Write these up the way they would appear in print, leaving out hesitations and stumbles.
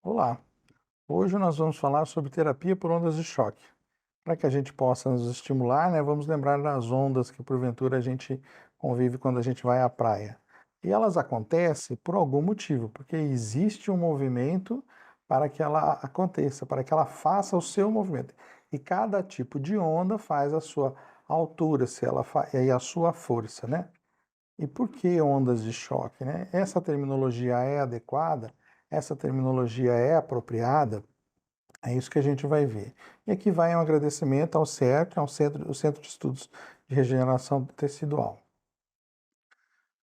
Olá, hoje nós vamos falar sobre terapia por ondas de choque. Para que a gente possa nos estimular, né, vamos lembrar das ondas que porventura a gente convive quando a gente vai à praia. E elas acontecem por algum motivo, porque existe um movimento para que ela aconteça, para que ela faça o seu movimento. E cada tipo de onda faz a sua altura, se ela e a sua força, né? E por que ondas de choque, né? Essa terminologia é adequada? Essa terminologia é apropriada? É isso que a gente vai ver. E aqui vai um agradecimento ao CERT, o Centro de Estudos de Regeneração Tecidual.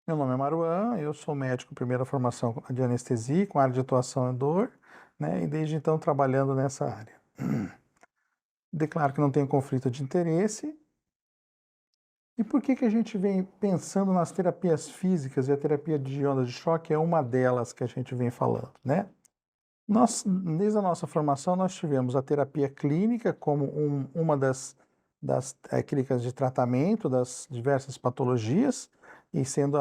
Meu nome é Maruan, eu sou médico primeira formação de anestesia, com área de atuação em dor, né? E desde então trabalhando nessa área. Declaro que não tenho conflito de interesse. E por que a gente vem pensando nas terapias físicas, e a terapia de ondas de choque é uma delas que a gente vem falando, né? Desde a nossa formação, nós tivemos a terapia clínica como uma das técnicas de tratamento das diversas patologias, e sendo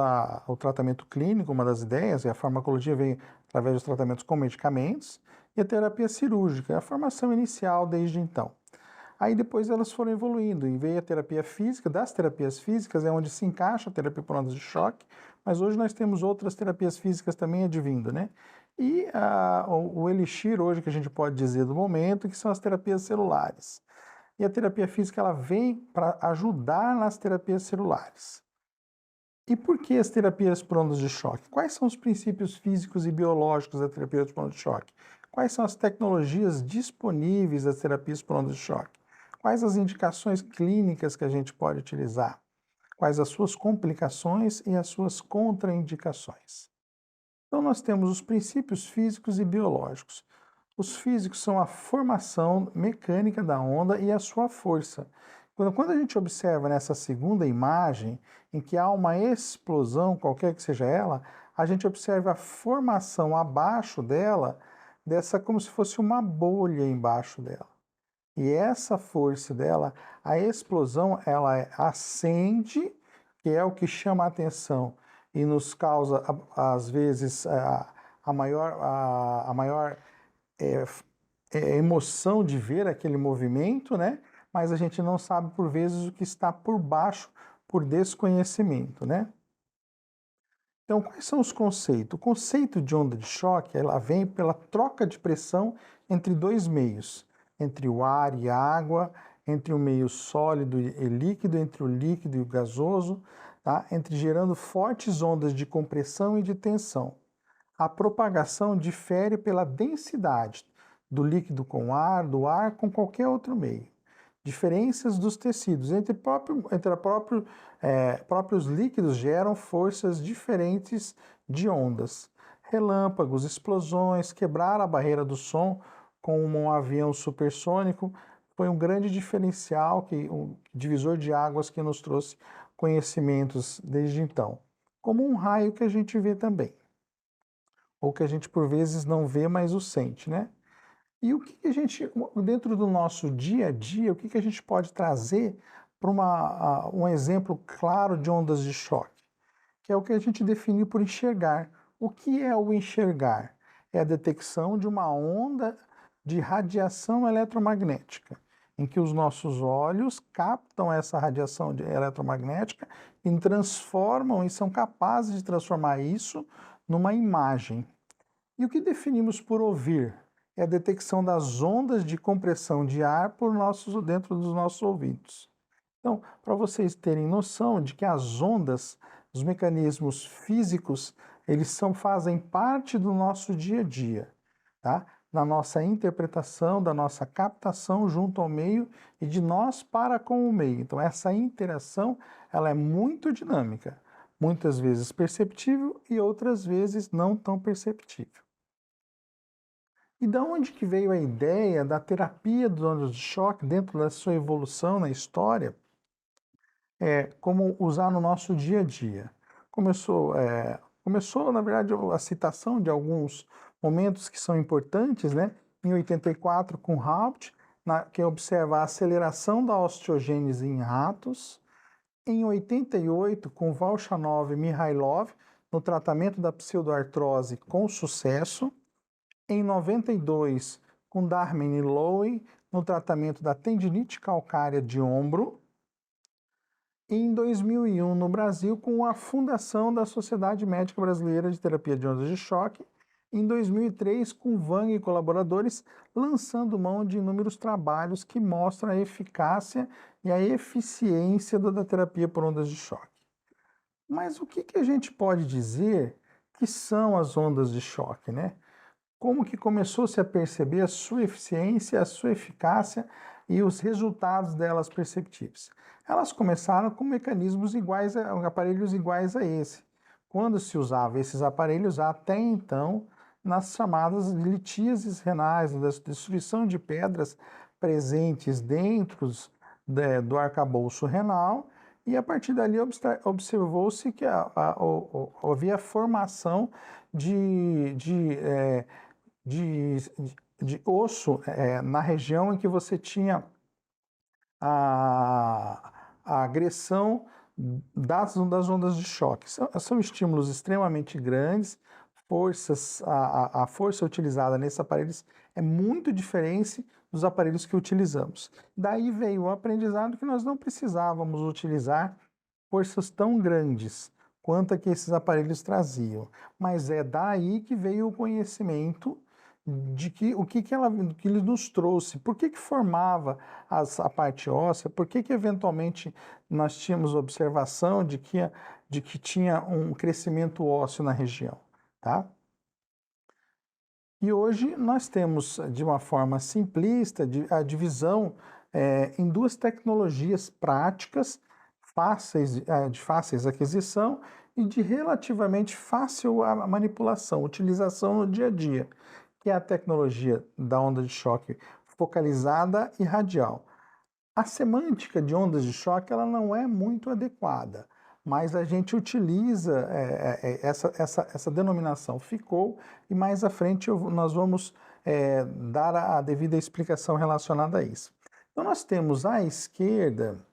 o tratamento clínico uma das ideias, e a farmacologia vem através dos tratamentos com medicamentos, e a terapia cirúrgica, a formação inicial desde então. Aí depois elas foram evoluindo e veio a terapia física. Das terapias físicas é onde se encaixa a terapia por ondas de choque, mas hoje nós temos outras terapias físicas também advindo, né? E o elixir hoje que a gente pode dizer do momento, que são as terapias celulares. E a terapia física ela vem para ajudar nas terapias celulares. E por que as terapias por ondas de choque? Quais são os princípios físicos e biológicos da terapia por ondas de choque? Quais são as tecnologias disponíveis das terapias por ondas de choque? Quais as indicações clínicas que a gente pode utilizar? Quais as suas complicações e as suas contraindicações? Então, nós temos os princípios físicos e biológicos. Os físicos são a formação mecânica da onda e a sua força. Quando a gente observa nessa segunda imagem, em que há uma explosão, qualquer que seja ela, a gente observa a formação abaixo dela, dessa como se fosse uma bolha embaixo dela. E essa força dela, a explosão, ela acende, que é o que chama a atenção e nos causa, às vezes, a maior é, emoção de ver aquele movimento, né? Mas a gente não sabe, por vezes, o que está por baixo, por desconhecimento, né? Então, quais são os conceitos? O conceito de onda de choque, ela vem pela troca de pressão entre dois meios, entre o ar e a água, entre o meio sólido e líquido, entre o líquido e o gasoso, tá? Entre gerando fortes ondas de compressão e de tensão. A propagação difere pela densidade do líquido com ar, do ar com qualquer outro meio. Diferenças dos tecidos próprios líquidos geram forças diferentes de ondas. Relâmpagos, explosões, quebrar a barreira do som com um avião supersônico foi um grande diferencial, um divisor de águas que nos trouxe conhecimentos desde então. Como um raio que a gente vê também, ou que a gente por vezes não vê, mas o sente, né? E o que a gente, dentro do nosso dia a dia, o que a gente pode trazer para um exemplo claro de ondas de choque? Que é o que a gente definiu por enxergar. O que é o enxergar? É a detecção de uma onda de radiação eletromagnética, em que os nossos olhos captam essa radiação eletromagnética e transformam e são capazes de transformar isso numa imagem. E o que definimos por ouvir? É a detecção das ondas de compressão de ar dentro dos nossos ouvidos. Então, para vocês terem noção de que as ondas, os mecanismos físicos, fazem parte do nosso dia a dia, tá? Na nossa interpretação, da nossa captação junto ao meio e de nós para com o meio. Então, essa interação, ela é muito dinâmica, muitas vezes perceptível e outras vezes não tão perceptível. E da onde que veio a ideia da terapia dos ondas de choque dentro da sua evolução na história? Como usar no nosso dia a dia. Começou, na verdade, a citação de alguns momentos que são importantes, né? Em 84, com Haupt, que observa a aceleração da osteogênese em ratos. Em 88, com Volchanov e Mihailov, no tratamento da pseudoartrose com sucesso. Em 92, com Darmin e Lowy, no tratamento da tendinite calcária de ombro. E em 2001, no Brasil, com a fundação da Sociedade Médica Brasileira de Terapia de Ondas de Choque. Em 2003, com Wang e colaboradores, lançando mão de inúmeros trabalhos que mostram a eficácia e a eficiência da terapia por ondas de choque. Mas o que a gente pode dizer que são as ondas de choque, né? Como que começou-se a perceber a sua eficiência, a sua eficácia e os resultados delas perceptíveis? Elas começaram com mecanismos iguais, aparelhos iguais a esse, quando se usava esses aparelhos até então nas chamadas litíases renais, da destruição de pedras presentes dentro do arcabouço renal, e a partir dali observou-se que havia a formação de osso na região em que você tinha a agressão das ondas de choque. São estímulos extremamente grandes, a força utilizada nesses aparelhos é muito diferente dos aparelhos que utilizamos. Daí veio o aprendizado que nós não precisávamos utilizar forças tão grandes quanto a que esses aparelhos traziam. Mas é daí que veio o conhecimento de que que ele nos trouxe, por que formava a parte óssea, por que eventualmente nós tínhamos observação de que tinha um crescimento ósseo na região, tá? E hoje nós temos, de uma forma simplista, a divisão em duas tecnologias práticas, de fáceis aquisição e de relativamente fácil manipulação, utilização no dia a dia, que é a tecnologia da onda de choque focalizada e radial. A semântica de ondas de choque ela não é muito adequada, mas a gente utiliza essa denominação, ficou, e mais à frente nós vamos dar a devida explicação relacionada a isso. Então nós temos à esquerda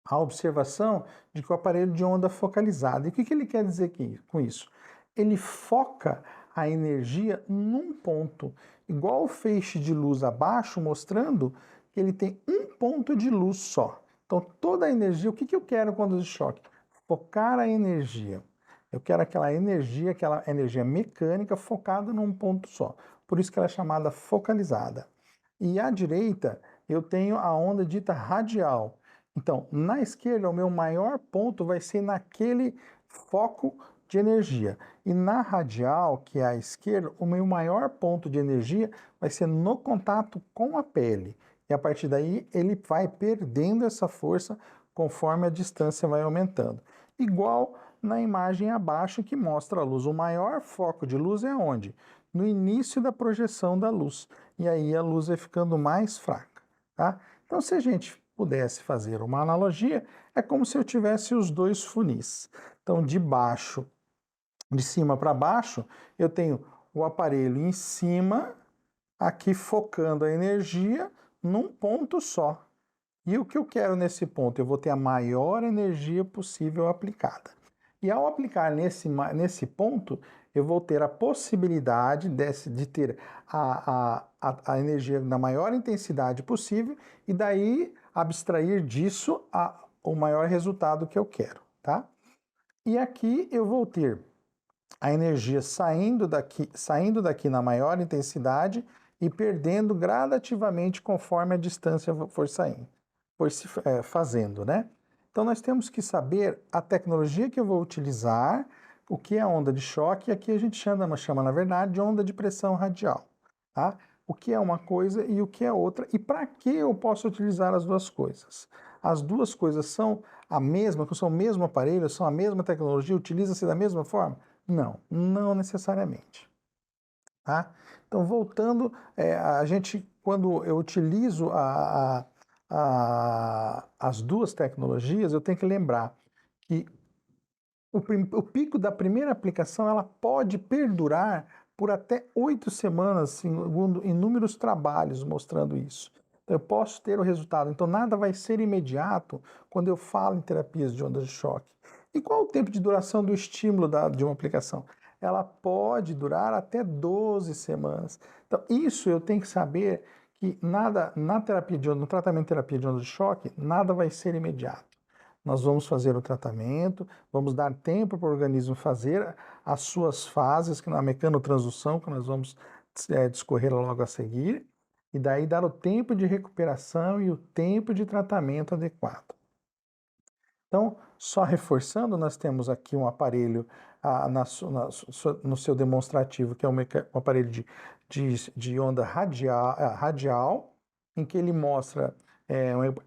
a observação de que o aparelho de onda focalizada. E o que ele quer dizer com isso? Ele foca a energia num ponto, igual o feixe de luz abaixo, mostrando que ele tem um ponto de luz só. Então, toda a energia, o que eu quero com ondas de choque? Focar a energia. Eu quero aquela energia mecânica focada num ponto só. Por isso que ela é chamada focalizada. E à direita, eu tenho a onda dita radial. Então, na esquerda, o meu maior ponto vai ser naquele foco de energia. E na radial, que é a esquerda, o meu maior ponto de energia vai ser no contato com a pele. E a partir daí, ele vai perdendo essa força conforme a distância vai aumentando. Igual na imagem abaixo que mostra a luz. O maior foco de luz é onde? No início da projeção da luz. E aí a luz vai ficando mais fraca, tá? Então, se a gente pudesse fazer uma analogia, é como se eu tivesse os dois funis. Então, de cima para baixo, eu tenho o aparelho em cima, aqui focando a energia num ponto só. E o que eu quero nesse ponto? Eu vou ter a maior energia possível aplicada. E ao aplicar nesse ponto, eu vou ter a possibilidade de ter a energia na maior intensidade possível e daí abstrair disso o maior resultado que eu quero, tá? E aqui eu vou ter a energia saindo daqui na maior intensidade e perdendo gradativamente conforme a distância for saindo, fazendo, né? Então nós temos que saber a tecnologia que eu vou utilizar, o que é onda de choque, e aqui a gente chama na verdade de onda de pressão radial, tá? O que é uma coisa e o que é outra, e para que eu posso utilizar as duas coisas? As duas coisas são a mesma, são o mesmo aparelho, são a mesma tecnologia, utiliza-se da mesma forma? Não, não necessariamente. Tá? Então, voltando, quando eu utilizo as duas tecnologias, eu tenho que lembrar que o pico da primeira aplicação ela pode perdurar por até 8 semanas, segundo inúmeros trabalhos mostrando isso. Então, eu posso ter o resultado. Então, nada vai ser imediato quando eu falo em terapias de ondas de choque. E qual o tempo de duração do estímulo de uma aplicação? ela pode durar até 12 semanas. Então, isso eu tenho que saber que nada no tratamento de terapia de ondas de choque, nada vai ser imediato. Nós vamos fazer o tratamento, vamos dar tempo para o organismo fazer as suas fases, que na mecanotransdução, que nós vamos discorrer logo a seguir, e daí dar o tempo de recuperação e o tempo de tratamento adequado. Então, só reforçando, nós temos aqui um aparelho no seu demonstrativo, que é um aparelho de onda radial, em que ele mostra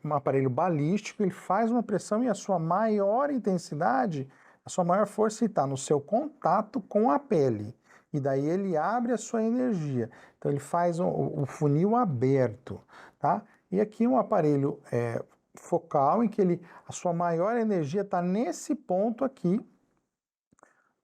um aparelho balístico, ele faz uma pressão e a sua maior intensidade, a sua maior força está no seu contato com a pele. E daí ele abre a sua energia. Então ele faz o funil aberto, tá? E aqui um aparelho focal em que a sua maior energia está nesse ponto aqui,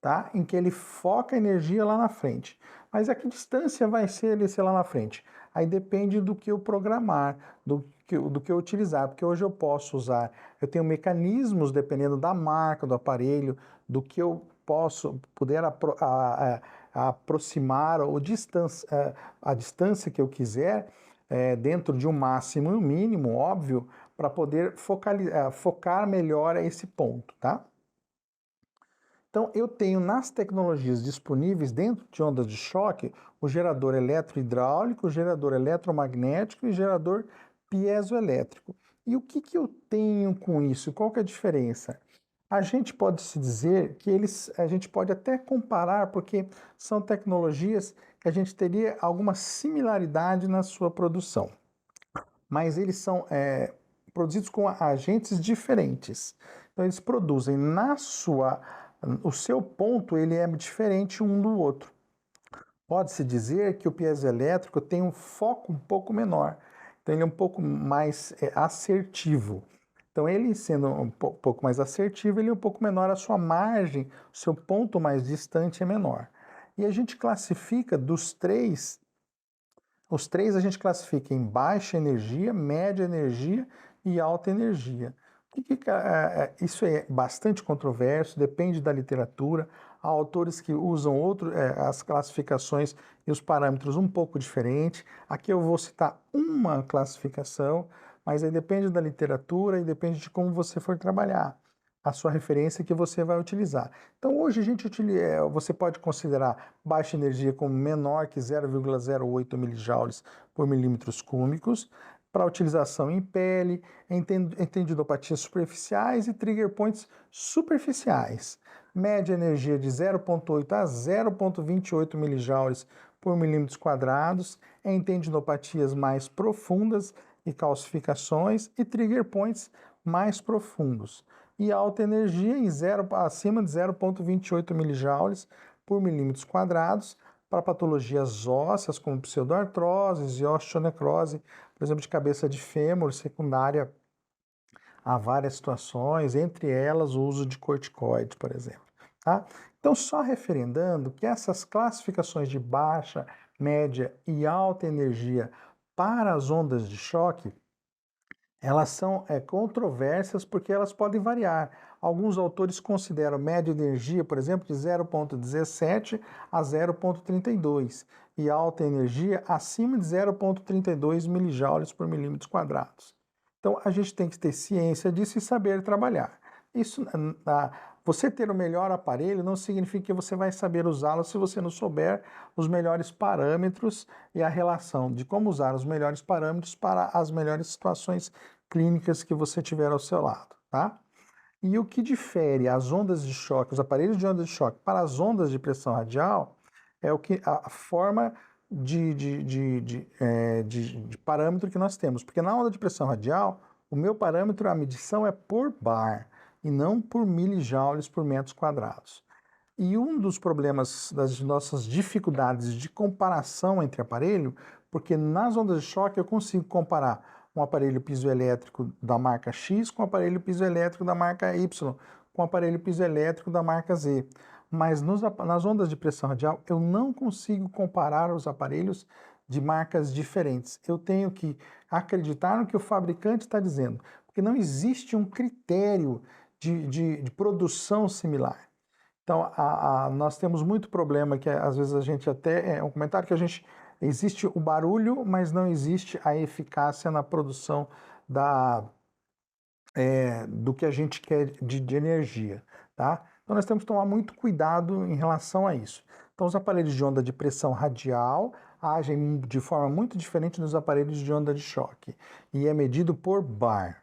tá? Em que ele foca a energia lá na frente. Mas a que distância vai ser esse lá na frente? Aí depende do que eu programar, do que eu utilizar, porque hoje eu posso usar, eu tenho mecanismos dependendo da marca do aparelho, do que eu puder aproximar ou a distância que eu quiser, dentro de um máximo e um mínimo, óbvio, para poder focar melhor esse ponto, tá? Então, eu tenho nas tecnologias disponíveis dentro de ondas de choque o gerador eletrohidráulico, o gerador eletromagnético e o gerador piezoelétrico. E o que eu tenho com isso? Qual que é a diferença? A gente pode se dizer que a gente pode até comparar, porque são tecnologias que a gente teria alguma similaridade na sua produção. Mas eles são produzidos com agentes diferentes. Então, eles produzem o seu ponto ele é diferente um do outro. Pode-se dizer que o piezoelétrico tem um foco um pouco menor, então ele é um pouco mais assertivo. Então ele sendo um pouco mais assertivo, ele é um pouco menor, a sua margem, o seu ponto mais distante é menor. E a gente classifica os três a gente classifica em baixa energia, média energia e alta energia. Isso é bastante controverso, depende da literatura. Há autores que usam as classificações e os parâmetros um pouco diferentes. Aqui eu vou citar uma classificação, mas aí depende da literatura e depende de como você for trabalhar, a sua referência que você vai utilizar. Então hoje você pode considerar baixa energia como menor que 0,08 milijoules por milímetros cúbicos, para utilização em pele, em tendinopatias superficiais e trigger points superficiais. Média energia de 0,8 a 0,28 milijoules por milímetros quadrados, em tendinopatias mais profundas e calcificações e trigger points mais profundos. E alta energia acima de 0,28 milijoules por milímetros quadrados para patologias ósseas como pseudoartrose e osteonecrose, por exemplo, de cabeça de fêmur secundária a várias situações, entre elas o uso de corticoides, por exemplo. Tá? Então, só referendando que essas classificações de baixa, média e alta energia para as ondas de choque, elas são controversas porque elas podem variar. Alguns autores consideram média energia, por exemplo, de 0,17 a 0,32 e alta energia acima de 0,32 milijoules por milímetros quadrados. Então, a gente tem que ter ciência disso e saber trabalhar. Você ter o melhor aparelho não significa que você vai saber usá-lo se você não souber os melhores parâmetros e a relação de como usar os melhores parâmetros para as melhores situações clínicas que você tiver ao seu lado, tá? E o que difere as ondas de choque, os aparelhos de ondas de choque para as ondas de pressão radial é a forma de parâmetro que nós temos. Porque na onda de pressão radial, o meu parâmetro, a medição é por bar e não por milijoules por metros quadrados. E um dos problemas das nossas dificuldades de comparação entre aparelho, porque nas ondas de choque eu consigo comparar um aparelho piezoelétrico da marca X com um aparelho piezoelétrico da marca Y, com um aparelho piezoelétrico da marca Z. Mas nas ondas de pressão radial eu não consigo comparar os aparelhos de marcas diferentes. Eu tenho que acreditar no que o fabricante está dizendo, porque não existe um critério de produção similar. Então, nós temos muito problema que às vezes a gente até, é um comentário que a gente, existe o barulho, mas não existe a eficácia na produção do que a gente quer de energia, tá? Então nós temos que tomar muito cuidado em relação a isso. Então os aparelhos de onda de pressão radial agem de forma muito diferente dos aparelhos de onda de choque e é medido por bar.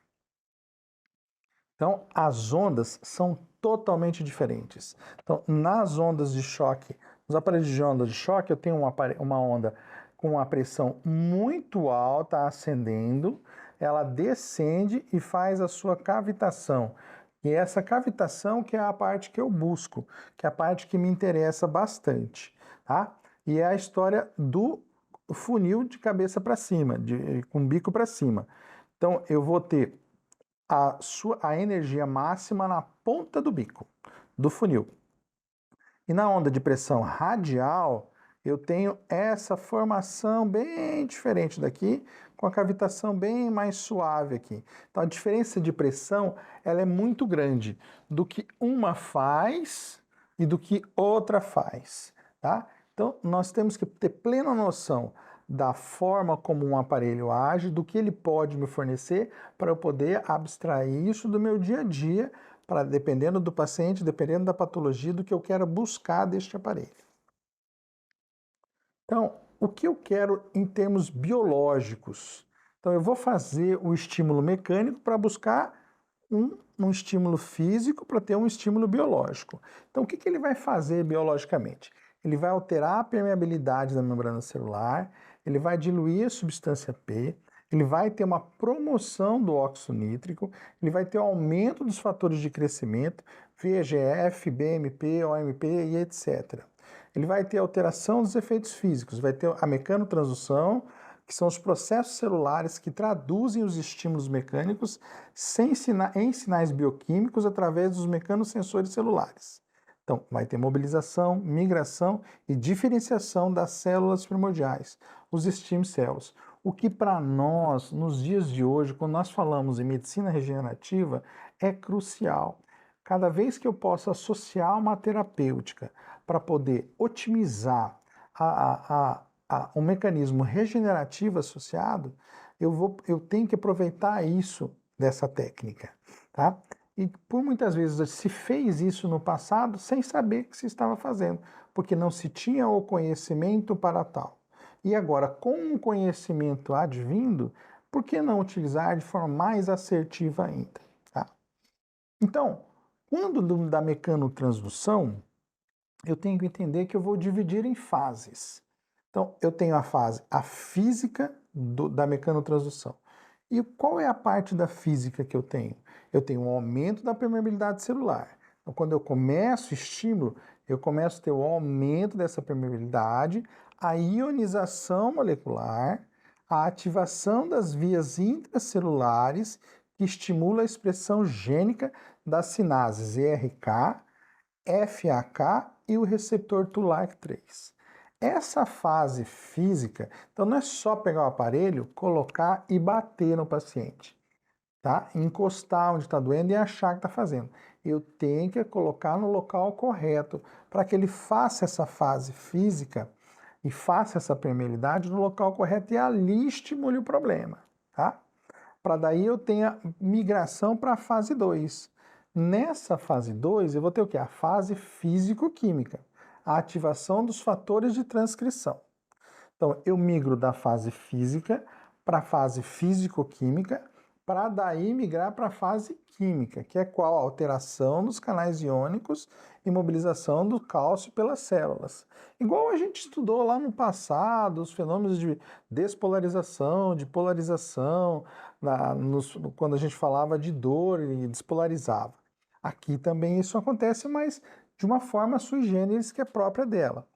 Então as ondas são totalmente diferentes. Então nas ondas de choque, nos aparelhos de onda de choque eu tenho uma onda com uma pressão muito alta ascendendo, ela descende e faz a sua cavitação. E essa cavitação que é a parte que eu busco, que é a parte que me interessa bastante, tá? E é a história do funil de cabeça para cima, com bico para cima. Então eu vou ter a energia máxima na ponta do bico do funil. E na onda de pressão radial, eu tenho essa formação bem diferente daqui, com a cavitação bem mais suave aqui. Então a diferença de pressão ela é muito grande do que uma faz e do que outra faz, tá? Então nós temos que ter plena noção da forma como um aparelho age, do que ele pode me fornecer para eu poder abstrair isso do meu dia a dia, para dependendo do paciente, dependendo da patologia, do que eu quero buscar deste aparelho. Então, o que eu quero em termos biológicos? Então, eu vou fazer o estímulo mecânico para buscar um estímulo físico para ter um estímulo biológico. Então, o que ele vai fazer biologicamente? Ele vai alterar a permeabilidade da membrana celular, ele vai diluir a substância P, ele vai ter uma promoção do óxido nítrico, ele vai ter um aumento dos fatores de crescimento, VEGF, BMP, OMP e etc. Ele vai ter alteração dos efeitos físicos, vai ter a mecanotransdução, que são os processos celulares que traduzem os estímulos mecânicos em sinais bioquímicos através dos mecanosensores celulares. Então, vai ter mobilização, migração e diferenciação das células primordiais, os stem cells. O que para nós, nos dias de hoje, quando nós falamos em medicina regenerativa, é crucial. Cada vez que eu posso associar uma terapêutica para poder otimizar um mecanismo regenerativo associado, eu tenho que aproveitar isso dessa técnica, tá? E por muitas vezes se fez isso no passado sem saber que se estava fazendo, porque não se tinha o conhecimento para tal. E agora, com o conhecimento advindo, por que não utilizar de forma mais assertiva ainda? Tá? Então, quando da mecanotransdução, eu tenho que entender que eu vou dividir em fases. Então, eu tenho a física da mecanotransdução. E qual é a parte da física que eu tenho? Eu tenho um aumento da permeabilidade celular. Então, quando eu começo o estímulo, eu começo a ter o aumento dessa permeabilidade, a ionização molecular, a ativação das vias intracelulares, que estimula a expressão gênica das sinases ERK, FAK e o receptor TULAC3. Essa fase física, então não é só pegar o aparelho, colocar e bater no paciente, tá? Encostar onde está doendo e achar que está fazendo. Eu tenho que colocar no local correto para que ele faça essa fase física e faça essa permeabilidade no local correto e ali estimule o problema, tá? Para daí eu tenha migração para a fase 2. Nessa fase 2, eu vou ter o quê? A fase físico-química, a ativação dos fatores de transcrição. Então, eu migro da fase física para a fase físico-química, para daí migrar para a fase química, que é qual? A alteração dos canais iônicos e mobilização do cálcio pelas células. Igual a gente estudou lá no passado, os fenômenos de despolarização, de polarização, quando a gente falava de dor e despolarizava. Aqui também isso acontece, mas de uma forma sui generis que é própria dela.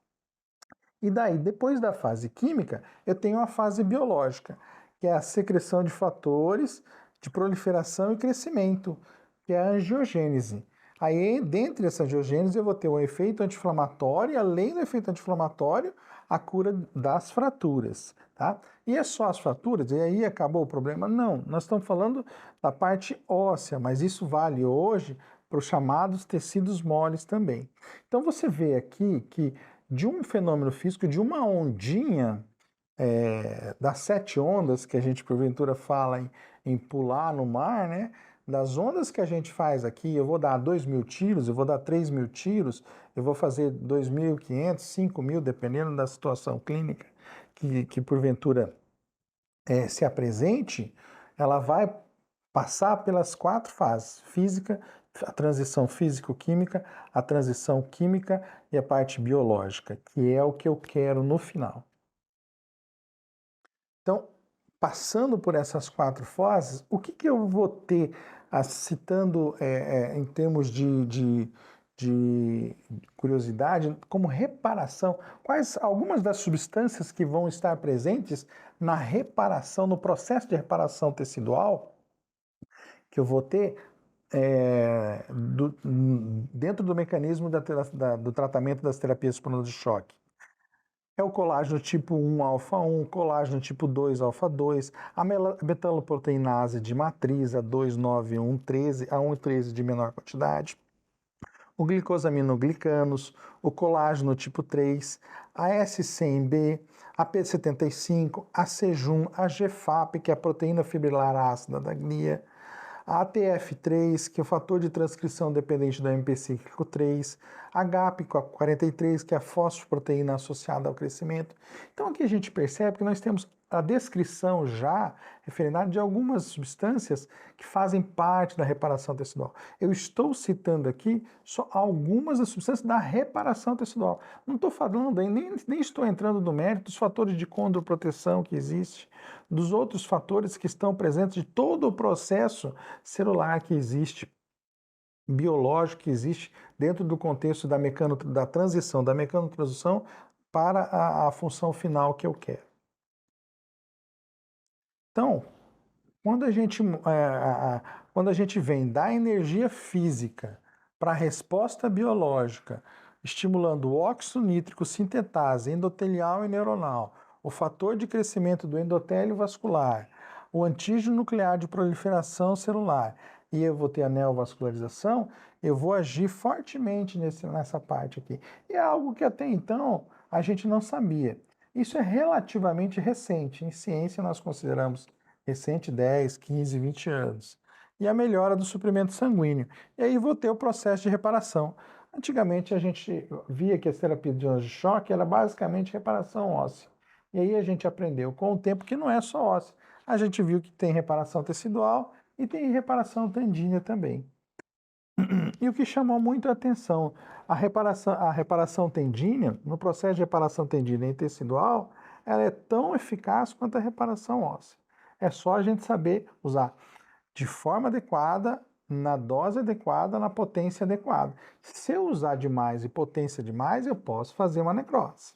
E daí, depois da fase química, eu tenho a fase biológica, que é a secreção de fatores de proliferação e crescimento, que é a angiogênese. Aí, dentro dessa angiogênese, eu vou ter um efeito anti-inflamatório, e além do efeito anti-inflamatório, a cura das fraturas, tá? E é só as fraturas? E aí acabou o problema? Não, nós estamos falando da parte óssea, mas isso vale hoje para os chamados tecidos moles também. Então você vê aqui que de um fenômeno físico, de uma ondinha, das 7 ondas que a gente porventura fala em pular no mar, né? Das ondas que a gente faz aqui, eu vou dar 2.000 tiros, eu vou dar 3.000 tiros, eu vou fazer 2.500, 5.000, dependendo da situação clínica que porventura se apresente, ela vai passar pelas 4 fases: física, a transição físico-química, a transição química e a parte biológica, que é o que eu quero no final. Então, passando por essas 4 fases, o que eu vou ter, citando em termos de curiosidade, como reparação, quais algumas das substâncias que vão estar presentes na reparação, no processo de reparação tecidual, que eu vou ter dentro do mecanismo do tratamento das terapias por ondas de choque. É o colágeno tipo 1 alfa 1, colágeno tipo 2 alfa 2, a metaloproteinase de matriz, a 2,9,1,13, a 1,13 de menor quantidade, o glicosaminoglicanos, o colágeno tipo 3, a S100B, a P75, a Cejum, a GFAP, que é a proteína fibrilar ácida da glia, a ATF3, que é o fator de transcrição dependente do AMP cíclico 3, a GAP43, que é a fosfoproteína associada ao crescimento. Então aqui a gente percebe que nós temos a descrição já referendada de algumas substâncias que fazem parte da reparação tecidual. Eu estou citando aqui só algumas das substâncias da reparação tecidual. Não estou falando, nem estou entrando no mérito dos fatores de condroproteção que existe, dos outros fatores que estão presentes de todo o processo celular que existe, biológico que existe dentro do contexto da transição, da mecanotransdução para a função final que eu quero. Então, quando a gente vem da energia física para a resposta biológica, estimulando o óxido nítrico sintetase endotelial e neuronal, o fator de crescimento do endotélio vascular, o antígeno nuclear de proliferação celular, e eu vou ter a neovascularização, eu vou agir fortemente nessa parte aqui. E é algo que até então a gente não sabia. Isso é relativamente recente. Em ciência nós consideramos recente 10, 15, 20 anos. E a melhora do suprimento sanguíneo. E aí vou ter o processo de reparação. Antigamente a gente via que a terapia de ondas de choque era basicamente reparação óssea. E aí a gente aprendeu com o tempo que não é só óssea. A gente viu que tem reparação tecidual e tem reparação tendínea também. E o que chamou muito a atenção, a reparação tendínea, no processo de reparação tendínea e tecidual, ela é tão eficaz quanto a reparação óssea. É só a gente saber usar de forma adequada, na dose adequada, na potência adequada. Se eu usar demais e potência demais, eu posso fazer uma necrose,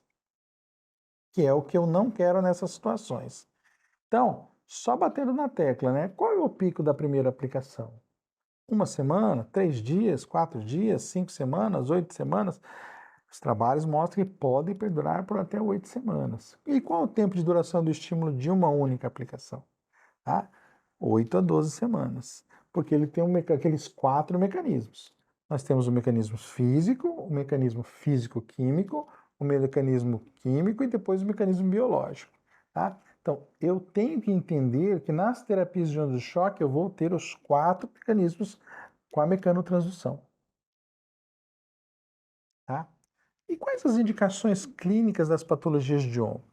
que é o que eu não quero nessas situações. Então, só batendo na tecla, né? Qual é o pico da primeira aplicação? 1 semana, 3 dias, 4 dias, 5 semanas, 8 semanas? Os trabalhos mostram que podem perdurar por até 8 semanas. E qual o tempo de duração do estímulo de uma única aplicação? Tá? 8 a 12 semanas. Porque ele tem aqueles 4 mecanismos. Nós temos o mecanismo físico, o mecanismo físico-químico, o mecanismo químico e depois o mecanismo biológico. Tá? Então, eu tenho que entender que nas terapias de ondas de choque eu vou ter os 4 mecanismos com a mecanotransdução. Tá? E quais as indicações clínicas das patologias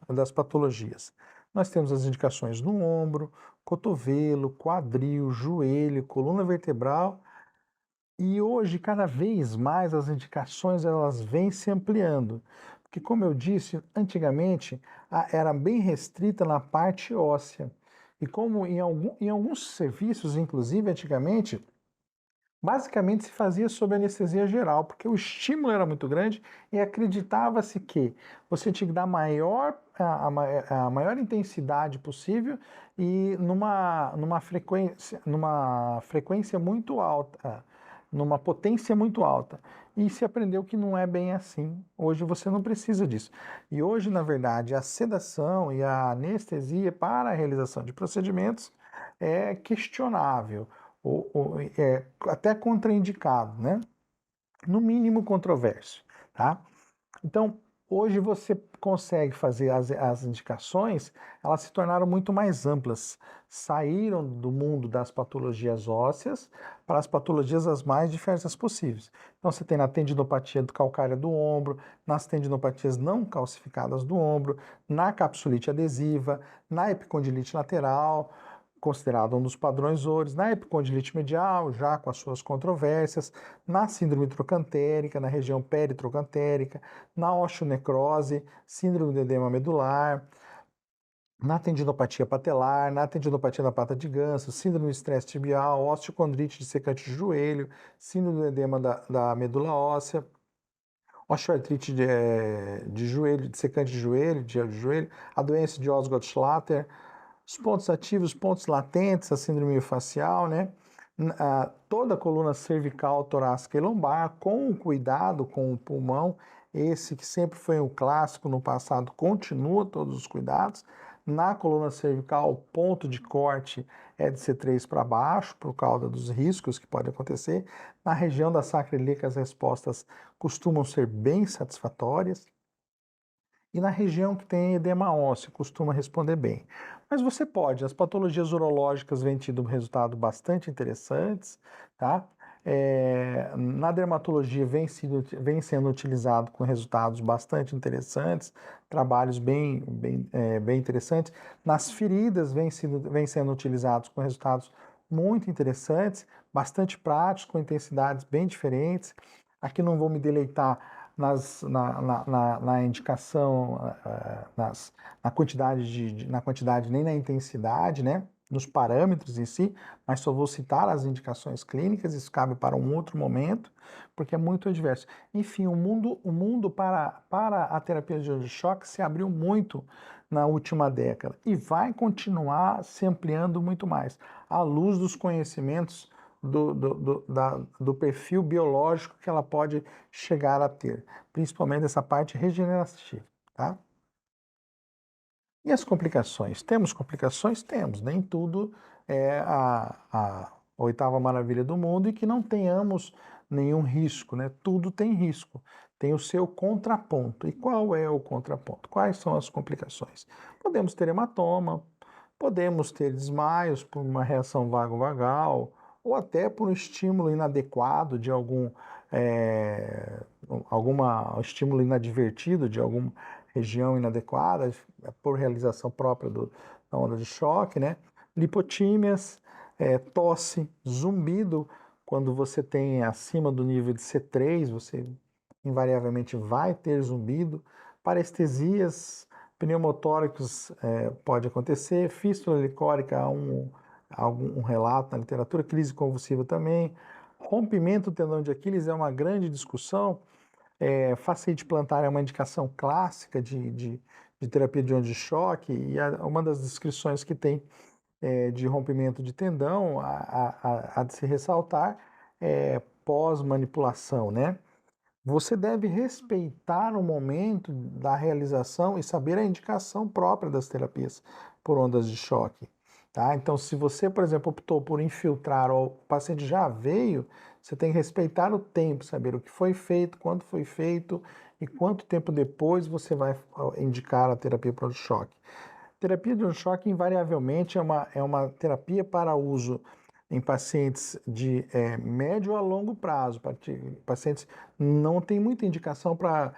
das patologias? Nós temos as indicações no ombro, cotovelo, quadril, joelho, coluna vertebral. E hoje, cada vez mais, as indicações elas vêm se ampliando. Porque, como eu disse, antigamente era bem restrita na parte óssea. E como em alguns serviços, inclusive antigamente, basicamente se fazia sob anestesia geral, porque o estímulo era muito grande e acreditava-se que você tinha que dar a maior intensidade possível e numa frequência muito alta, numa potência muito alta. E se aprendeu que não é bem assim. Hoje você não precisa disso. E hoje, na verdade, a sedação e a anestesia para a realização de procedimentos é questionável. até contraindicado, né? No mínimo controverso, tá? Então, hoje você consegue fazer as indicações, elas se tornaram muito mais amplas, saíram do mundo das patologias ósseas para as patologias as mais diversas possíveis. Então, você tem na tendinopatia calcária do ombro, nas tendinopatias não calcificadas do ombro, na capsulite adesiva, na epicondilite lateral, considerado um dos padrões ORES, na epicondilite medial, já com as suas controvérsias, na síndrome trocantérica, na região peritrocantérica, na osteonecrose, síndrome do edema medular, na tendinopatia patelar, na tendinopatia da pata de ganso, síndrome do estresse tibial, osteocondrite dissecante de joelho, síndrome do edema da medula óssea, osteoartrite de joelho, dissecante de joelho, a doença de Osgood-Schlatter, os pontos ativos, pontos latentes, a síndrome facial, né? Toda a coluna cervical, torácica e lombar, com cuidado com o pulmão, esse que sempre foi um clássico no passado, continua todos os cuidados. Na coluna cervical, o ponto de corte é de C3 para baixo, por causa dos riscos que podem acontecer. Na região da sacra ilíaca, as respostas costumam ser bem satisfatórias. E na região que tem edema ósseo, costuma responder bem. Mas você pode, as patologias urológicas vêm tido resultados bastante interessantes, tá? Na dermatologia vem sendo utilizado com resultados bastante interessantes, trabalhos bem interessantes. Nas feridas vem sendo utilizados com resultados muito interessantes, bastante práticos, com intensidades bem diferentes. Aqui não vou me deleitar na indicação, na quantidade nem na intensidade, né? Nos parâmetros em si, mas só vou citar as indicações clínicas, isso cabe para um outro momento, porque é muito adverso. Enfim, o mundo para a terapia de choque se abriu muito na última década e vai continuar se ampliando muito mais, à luz dos conhecimentos do perfil biológico que ela pode chegar a ter, principalmente essa parte regenerativa, tá? E as complicações? Temos complicações? Temos. Nem tudo é a oitava maravilha do mundo e que não tenhamos nenhum risco, né? Tudo tem risco. Tem o seu contraponto. E qual é o contraponto? Quais são as complicações? Podemos ter hematoma, podemos ter desmaios por uma reação vago-vagal, ou até por um estímulo inadequado de estímulo inadvertido de alguma região inadequada, por realização própria da onda de choque, né? Lipotímias, tosse, zumbido, quando você tem acima do nível de C3, você invariavelmente vai ter zumbido, parestesias, pneumotóricos pode acontecer, fístula helicórica, algum relato na literatura, crise convulsiva também, rompimento do tendão de Aquiles é uma grande discussão, fasciite plantar é uma indicação clássica de terapia de onda de choque e uma das descrições que tem de rompimento de tendão a de se ressaltar é pós-manipulação, né? Você deve respeitar o momento da realização e saber a indicação própria das terapias por ondas de choque. Tá? Então, se você, por exemplo, optou por infiltrar ou o paciente já veio, você tem que respeitar o tempo, saber o que foi feito, quando foi feito e quanto tempo depois você vai indicar a terapia por choque. Terapia de choque, invariavelmente, é uma terapia para uso em pacientes de médio a longo prazo. Pacientes não tem muita indicação para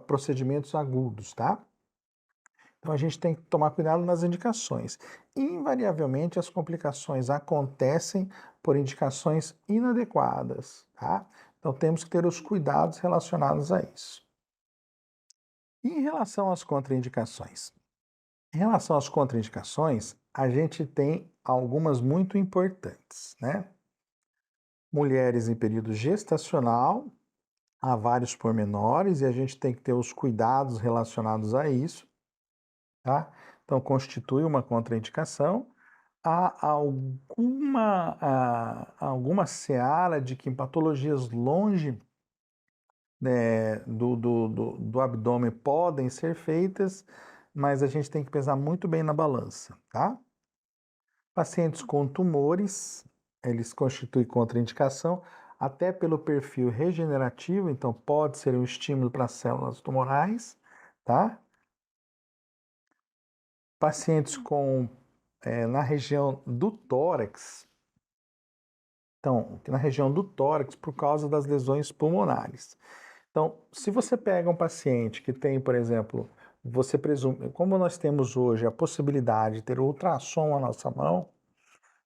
procedimentos agudos, tá? Então a gente tem que tomar cuidado nas indicações. Invariavelmente as complicações acontecem por indicações inadequadas, tá? Então temos que ter os cuidados relacionados a isso. E em relação às contraindicações? Em relação às contraindicações, a gente tem algumas muito importantes, né? Mulheres em período gestacional, há vários pormenores e a gente tem que ter os cuidados relacionados a isso, tá? Então, constitui uma contraindicação. Há alguma seara de que em patologias longe do abdômen podem ser feitas, mas a gente tem que pesar muito bem na balança, tá? Pacientes com tumores, eles constituem contraindicação, até pelo perfil regenerativo, então pode ser um estímulo para as células tumorais, tá? Pacientes com, na região do tórax, então, na região do tórax, por causa das lesões pulmonares. Então, se você pega um paciente que tem, por exemplo, você presume, como nós temos hoje a possibilidade de ter o ultrassom à nossa mão,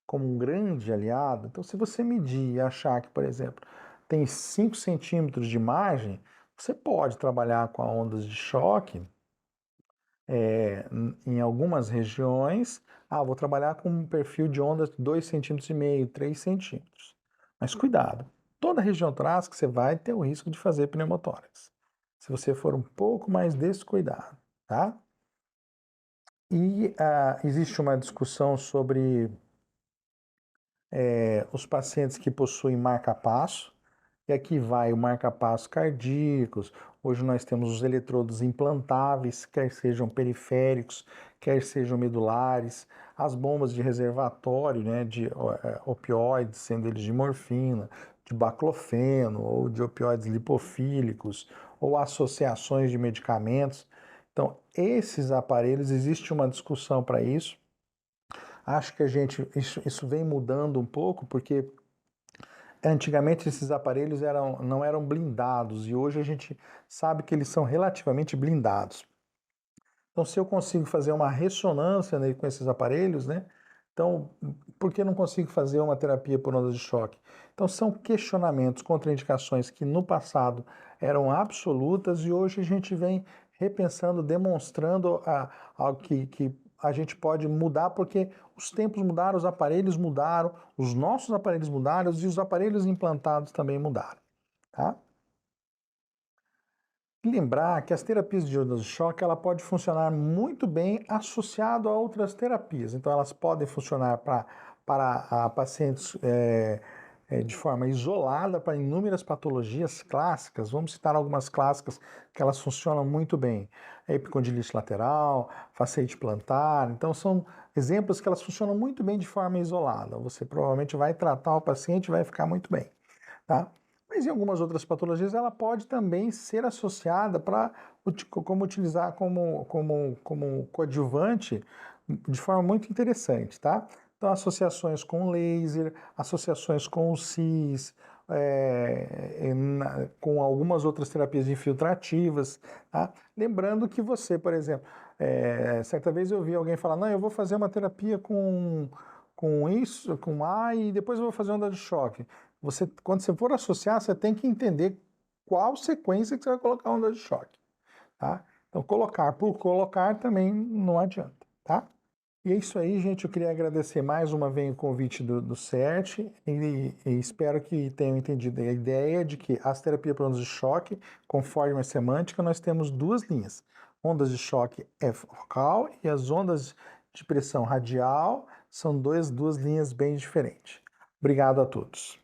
como um grande aliado, então se você medir e achar que, por exemplo, tem 5 centímetros de margem, você pode trabalhar com a ondas de choque em algumas regiões. Vou trabalhar com um perfil de ondas de 2,5 centímetros, 3 centímetros. Mas cuidado, toda a região torácica você vai ter o risco de fazer pneumotórax, se você for um pouco mais descuidado, tá? E existe uma discussão sobre os pacientes que possuem marca-passo, e aqui vai o marca-passo cardíacos. Hoje nós temos os eletrodos implantáveis, quer sejam periféricos, quer sejam medulares, as bombas de reservatório, né, de opioides, sendo eles de morfina, de baclofeno, ou de opioides lipofílicos, ou associações de medicamentos. Então, esses aparelhos, existe uma discussão para isso. Acho que isso vem mudando um pouco, porque antigamente esses aparelhos não eram blindados e hoje a gente sabe que eles são relativamente blindados. Então, se eu consigo fazer uma ressonância, né, com esses aparelhos, né? Então, por que não consigo fazer uma terapia por ondas de choque? Então, são questionamentos, contraindicações que no passado eram absolutas e hoje a gente vem repensando, demonstrando que a gente pode mudar, porque os tempos mudaram, os aparelhos mudaram, os nossos aparelhos mudaram e os aparelhos implantados também mudaram, tá? Lembrar que as terapias de ondas de choque ela pode funcionar muito bem associado a outras terapias. Então, elas podem funcionar para pacientes de forma isolada para inúmeras patologias clássicas. Vamos citar algumas clássicas que elas funcionam muito bem. A epicondilite lateral, fasciite plantar. Então, são exemplos que elas funcionam muito bem de forma isolada. Você provavelmente vai tratar o paciente e vai ficar muito bem, tá? Mas em algumas outras patologias ela pode também ser associada para como utilizar como coadjuvante de forma muito interessante, tá? Então, associações com laser, associações com o CIS, com algumas outras terapias infiltrativas, tá? Lembrando que você, por exemplo, certa vez eu vi alguém falar, não, eu vou fazer uma terapia com isso, com A, e depois eu vou fazer onda de choque. Quando você for associar, você tem que entender qual sequência que você vai colocar a onda de choque, tá? Então, colocar por colocar também não adianta, tá? E é isso aí, gente. Eu queria agradecer mais uma vez o convite do CERT e espero que tenham entendido a ideia de que as terapias para ondas de choque, conforme a semântica, nós temos duas linhas. Ondas de choque focal e as ondas de pressão radial são duas linhas bem diferentes. Obrigado a todos.